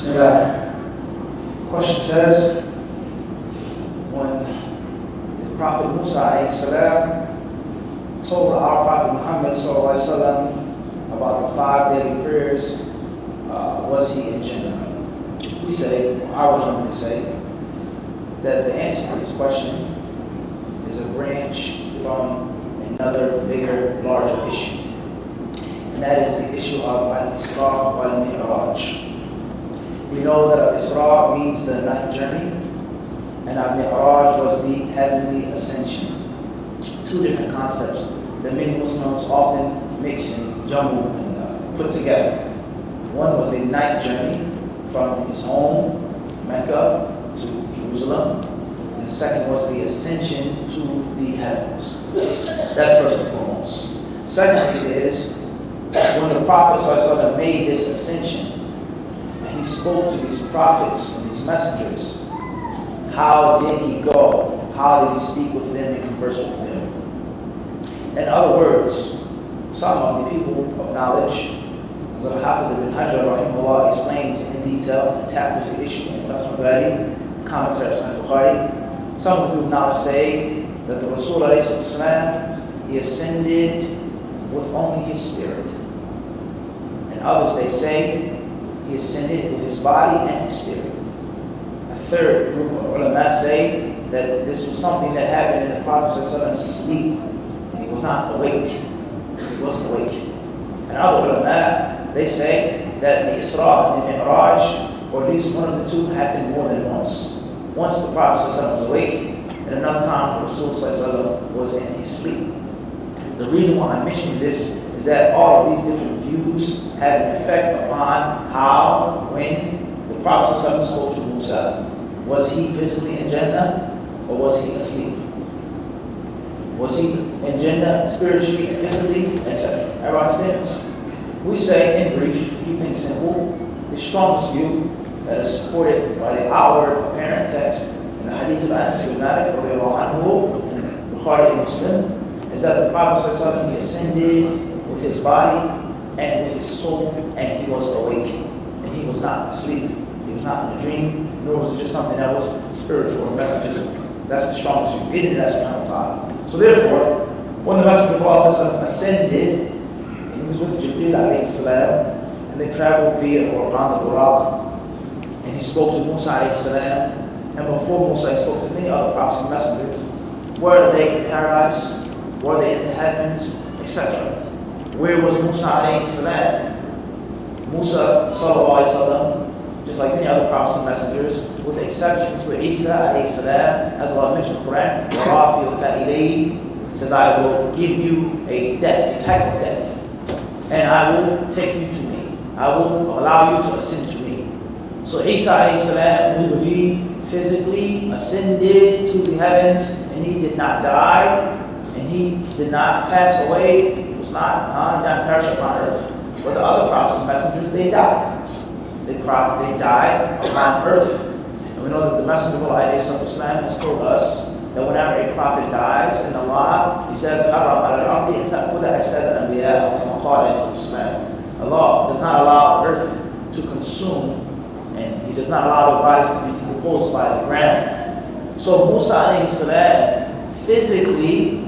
Bismillah. Question says, when the Prophet Musa alayhi salam told our Prophet Muhammad sallallahu alaihi wasallam about the 5 daily prayers, was he in Jannah? We say, I would humbly say, that the answer to this question is a branch from another bigger, larger issue. And that is the issue of Isra wal Mi'raj. We know that Isra means the night journey, and Mi'raj was the heavenly ascension. 2 different concepts that many Muslims often mix and jumble and put together. One was the night journey from his home, Mecca, to Jerusalem, and the second was the ascension to the heavens. That's first and foremost. Secondly is, when the Prophet ﷺ made this ascension, and he spoke to these prophets and these messengers, how did he go? How did he speak with them and converse with them? In other words, some of the people of knowledge, as Al-Hafidh ibn Hajar rahimahullah explains in detail and tackles the issue in Fath al-Bari, commentary of Sahih Bukhari, some of the people of knowledge say that the Rasul alayhi salam, he ascended with only his spirit. And others, they say, he ascended with his body and his spirit. A third group of ulama say that this was something that happened in the Prophet's sleep, and he was not awake. He wasn't awake. And other ulama, they say that the Isra and the Mi'raj, or at least one of the 2, happened more than once. Once the Prophet was awake, and another time the Rasul was in his sleep. The reason why I mention this is that all of these different views have an effect upon how, when the Prophet spoke to Musa. Was he physically in Jannah, or was he asleep? Was he in Jannah spiritually and physically, etc.? Everybody understands? We say, in brief, to keep things simple, the strongest view that is supported by the outward apparent text in the Hadith of Anas ibn Malik in Bukhari and Muslim is that the Prophet ﷺ, he ascended with his body and with his soul, and he was awake, and he was not asleep. He was not in a dream, nor was it just something that was spiritual or metaphysical. That's the strongest view. It is that time. So therefore, when the Messenger of Allah ascended, he was with Jibreel alayhi salam, and they traveled via or around the Buraq, and he spoke to Musa alayhi salam, and before Musa he spoke to many other prophets and messengers. Were they in paradise? Were they in the heavens? Etc. Where was Musa alayhi salam? Musa sallallahu alayhi wasallam, just like many other prophets and messengers, with exceptions for Isra alayhi salam, as Allah mentioned in the Quran, وَرَافِيُكَ إِلَيْهِ, says, I will give you a death, a type of death, and I will take you to me. I will allow you to ascend to me. So Isa alayhi salam, we believe, physically ascended to the heavens, and he did not die, and he did not pass away. He was not, he did not perish upon earth. But the other prophets and messengers, they died. They died upon earth. And we know that the Messenger of Allah ﷺ has told us that whenever a prophet dies in Allah, he says, Allah does not allow earth to consume, and he does not allow the bodies to be decomposed by the ground. So Musa alayhi salam, physically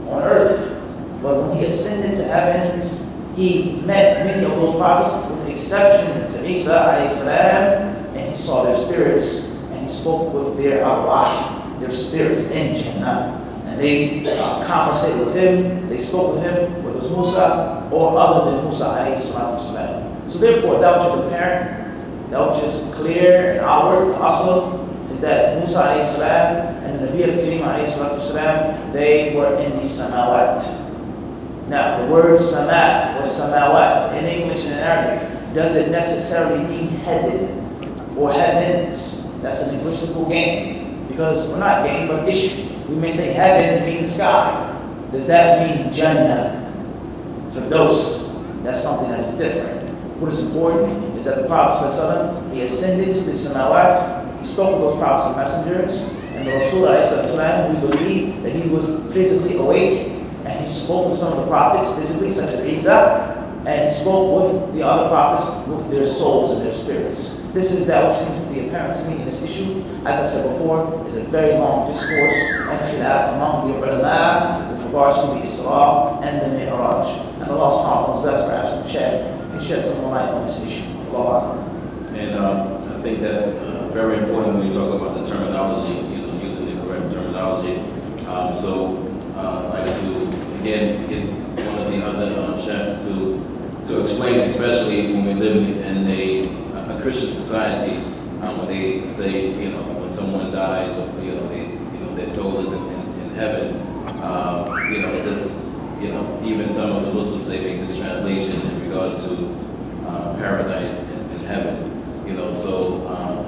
on earth, but when he ascended to heavens, he met many of those prophets, with the exception to Isa alayhi salam, and he saw their spirits, and he spoke with their arwah, their spirits in Jannah. And they conversated with him, they spoke with him, whether it was Musa or other than Musa alayhi salam. So therefore, that which is apparent, that which is clear and outward, the asl, is that Musa alayhi salam and the Nabi al-Karim alayhi salam, they were in the samawat. Now, the word sama or samawat in English and in Arabic, does it necessarily mean heaven or heavens? That's a linguistical game, because we're not game, but issue. We may say heaven and mean sky. Does that mean Jannah? For those, that's something that is different. What is important is that the Prophet ﷺ, he ascended to the samawat, he spoke with those prophets and messengers, and the Rasul ﷺ, we believe that he was physically awake, and he spoke with some of the prophets physically, such as Isa, and he spoke with the other prophets with their souls and their spirits. This is that which seems to be apparent to me in this issue. As I said before, is a very long discourse and khilaf among the ulama with regards to the Isra and the Mi'raj. And Allah subhanahu wa ta'ala is best perhaps to shed some light on this issue. Allah. And I think that very important when you talk about the terminology, using the correct terminology. So I'd like to again get one of the other chefs to explain, especially when we live in a Christian society, when they say, when someone dies, or their soul is in heaven. Even some of the Muslims, they make this translation in regards to paradise and heaven. So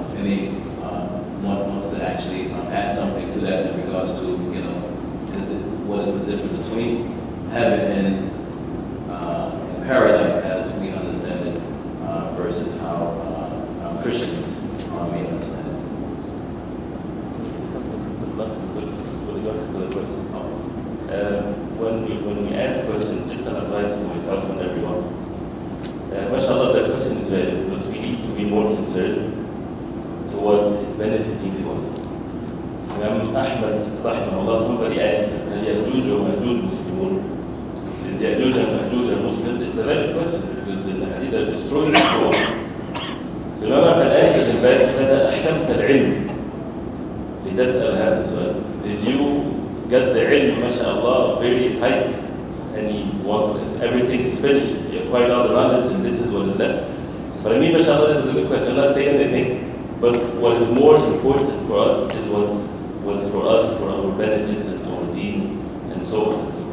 if anyone wants to actually add something to that in regards to, what is the difference between heaven and paradise as we understand it versus how Christians may understand it. With regards to the question, when we ask questions, just an advice to myself and everyone. Mashallah, that question is valid, but we need to be more concerned to what is benefiting to us. Imam Ahmad, rahimahullah, somebody asked him, هل يأجوج ومأجوج مسلمون? Is Ya'juj and Ma'juj a Muslim? It's a valid question because the Hadith are destroying the soul. So Imam Ahmad answered him back, said, أحكمت العلم لتسأل هذا السؤال. Did you get the ilm, mashallah, very tight, and you want everything is finished, you acquired all the knowledge, and this is what is left? But I mean, mashallah, this is a good question. I'm not saying anything, but what is more important for us is what's for us, for our benefit and our deen, and so on and so on.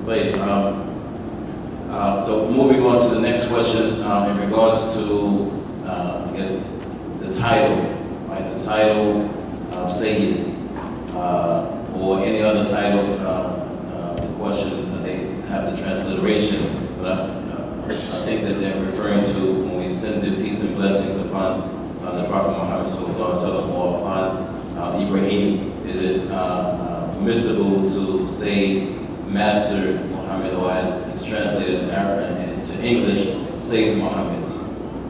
Great. So moving on to the next question in regards to, I guess, the title, right? The title of Sayyid, or any other title, question, they have the transliteration, but I think that they're referring to when we send the peace and blessings upon the Prophet Muhammad sallallahu alaihi wasallam or upon Ibrahim. Is it permissible to say Master Muhammad, or as it's translated in Arabic into English, Sayyid Muhammad,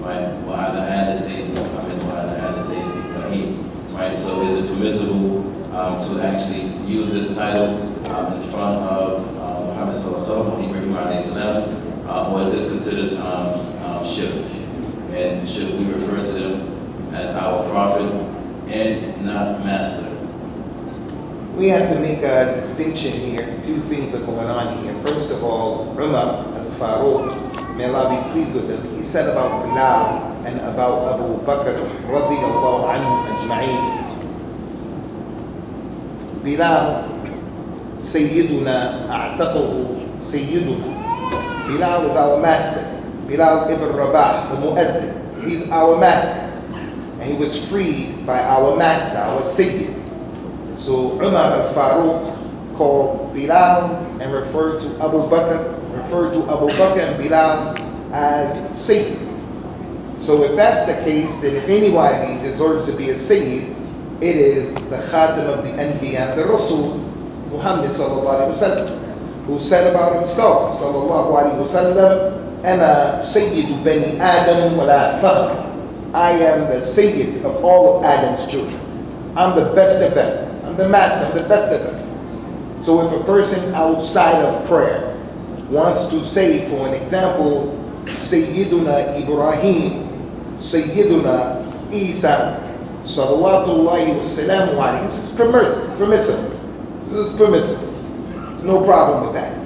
right? Or either add the Sayyid Muhammad or either add the Sayyid Ibrahim, right? So is it permissible to actually use this title in front of Muhammad sallallahu alaihi wasallam or Ibrahim alayhi salam, or is this considered shirk? And should we refer to them as our prophet and not master? We have to make a distinction here. A few things are going on here. First of all, Umar al-Faruq, may Allah be pleased with him, he said about Bilal and about Abu Bakr radiyallahu anhu ajma'een. Bilal, Sayyiduna, a'taqahu Sayyiduna. Bilal is our master. Bilal ibn Rabah, the Mu'addin. He's our master. And he was freed by our master, our Sayyid. So Umar al-Faruq called Bilal and referred to Abu Bakr and Bilal as Sayyid. So if that's the case, then if anybody deserves to be a Sayyid, it is the Khatam of the Anbiya, the Rasul, Muhammad sallallahu alayhi wa sallam, who said about himself, sallallahu alayhi wa sallam, Ana Sayyidu Bani Adam wa la fakhr. I am the Sayyid of all of Adam's children. I'm the best of them. I'm the master, I'm the best of them. So if a person outside of prayer wants to say, for an example, Sayyiduna Ibrahim, Sayyiduna Isa, salawatullahi wassalamu alayhi, this is permissible. This is permissible. No problem with that.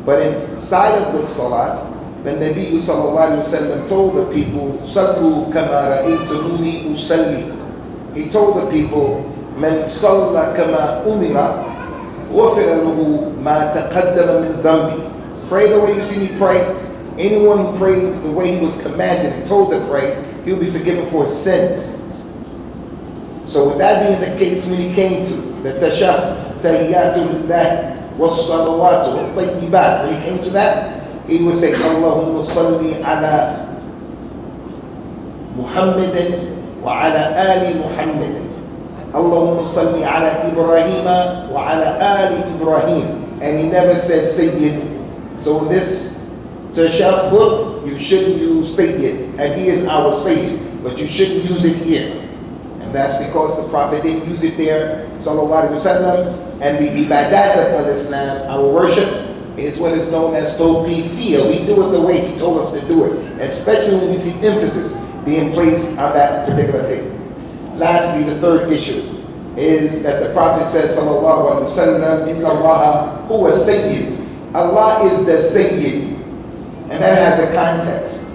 But inside of the salat, the Nabi sallallahu alayhi wa sallam told the people, Sallu kama ra'aytumuni usalli. He told the people, من صلى كما أمر غفر له ما تقدم من ذنبه. Pray the way you see me pray. Anyone who prays the way he was commanded and told to pray, he'll be forgiven for his sins. So with that being the case, when he came to the tashahhud, tahiyyatu lillahi was-salawatu wat-tayyibat, when he came to that, he would say, Allahumma salli ala Muhammadin wa ala ali Muhammadin. Allahumma salli ala Ibrahim wa ala ali Ibrahim. And he never says Sayyid So in this tashabbut, you shouldn't use Sayyid, and he is our Sayyid, but you shouldn't use it here. And that's because the Prophet didn't use it there, sallallahu alaihi wasallam. And the ibadat of Islam, our worship, is what is known as tawqifiyya. We do it the way he told us to do it, especially when we see emphasis being placed on that particular thing. Lastly, the third issue is that the Prophet says, sallallahu alaihi wasallam, Inna Allah huwa Sayyid. Allah is the Sayyid. And that has a context,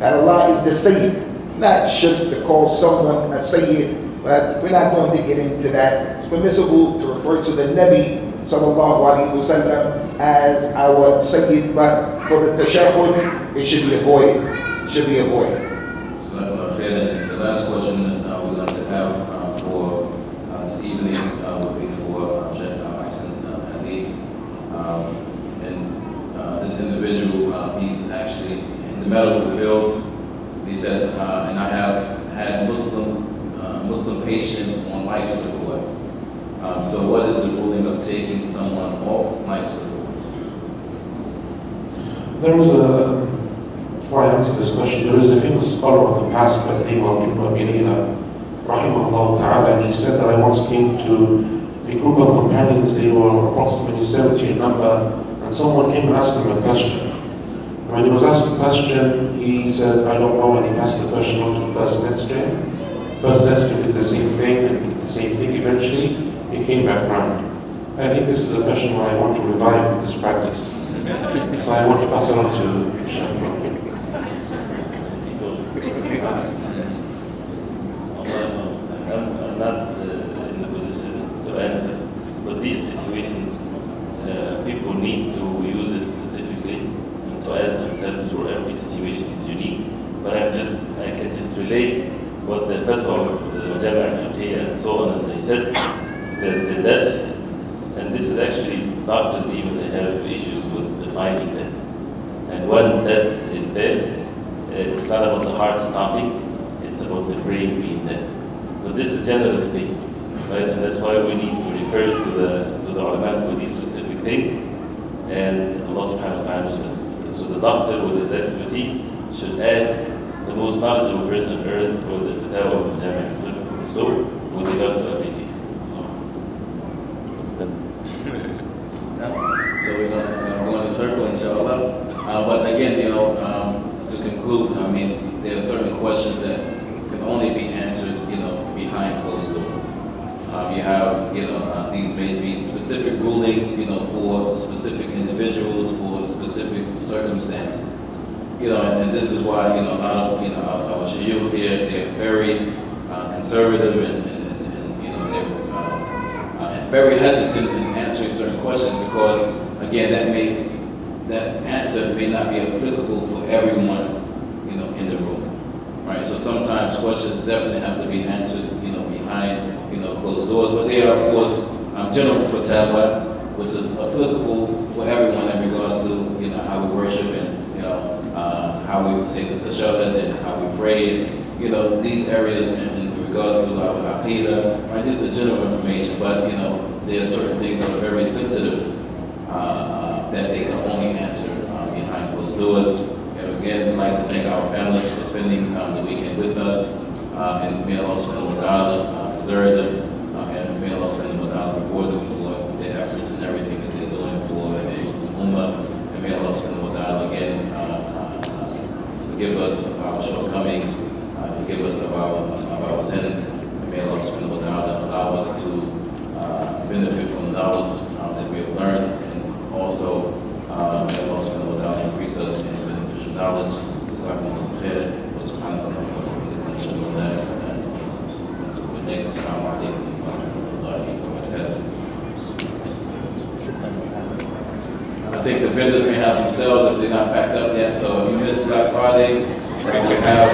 that Allah is the Sayyid. It's not shirk to call someone a Sayyid, but we're not going to get into that. It's permissible to refer to the Nabi sallallahu alaihi wasallam as our Sayyid, but for the tashahhud, it should be avoided. It should be avoided. So, the last question that we're going to have for this evening would be for Sheikh Ahsan Hadith. And this individual, he's actually in the medical field. He says, and I have had Muslim patient on life support. So what is the ruling of taking someone off life support? There is before I answer this question, there is a famous scholar of the past by the name of Ibn Abirina, rahimahullah ta'ala, and he said that I once came to a group of companions. They were approximately 70 in number, and someone came and asked them a question. When he was asked the question, he said, I don't know, and he passed the question on to the person next to him. The person next to him did the same thing, and did the same thing. Eventually, he came back round. I think this is a question where I want to revive this practice. So I want to pass it on to Sheikh. I'm not in the position to answer, but these situations, people need to use it specifically and to ask themselves, or every situation is unique. But I can just relate what the fatwa of the Jama' and so on, and they said the death, and this is actually doctors even have issues with defining death. And when death is there, it's not about the heart stopping, it's about the brain being dead. But this is general statement, right? And that's why we need to refer to the ulama for these specific things. And Allah subhanahu wa ta'ala is. So the doctor with his expertise should ask the most knowledgeable person on earth, or the fatwa of the Jama' so with regard to every case. So we're going to go in a circle, inshallah. But again, to conclude, I mean, there are certain questions that can only be answered, behind closed doors. You have, these may be specific rulings, for specific individuals, for specific circumstances. And this is why, a lot of, our shuyukh here, they're very conservative and they're very hesitant in answering certain questions because, again, that answer may not be applicable for everyone, in the room, right? So sometimes questions definitely have to be answered, behind, closed doors. But they are, of course, general fatwa, which is applicable for everyone in regards to, how we worship and, how we say the tashahhud and how we pray, and, these areas in regards to our aqidah, right? This is general information, but, there are certain things that are very sensitive that they can only answer behind closed doors. And again, we'd like to thank our panelists for spending the weekend with us. And may Allah subhanahu wa ta'ala preserve them. And may Allah subhanahu wa ta'ala reward them for their efforts and everything that they're doing for the Muslim Ummah. And may Allah subhanahu wa ta'ala again forgive us of our shortcomings, forgive us of our sins. And may Allah subhanahu wa ta'ala allow us to benefit from the knowledge that we have learned, and also may Allah subhanahu wa ta'ala increase us in beneficial knowledge. Jazakumullahu khair. Wa subhanahu wa ta'ala. Assalamu alaikum wa rahmatullahi wa barakatuh. I think the vendors may have some sales if they're not packed up yet. So if you missed Black Friday, we have,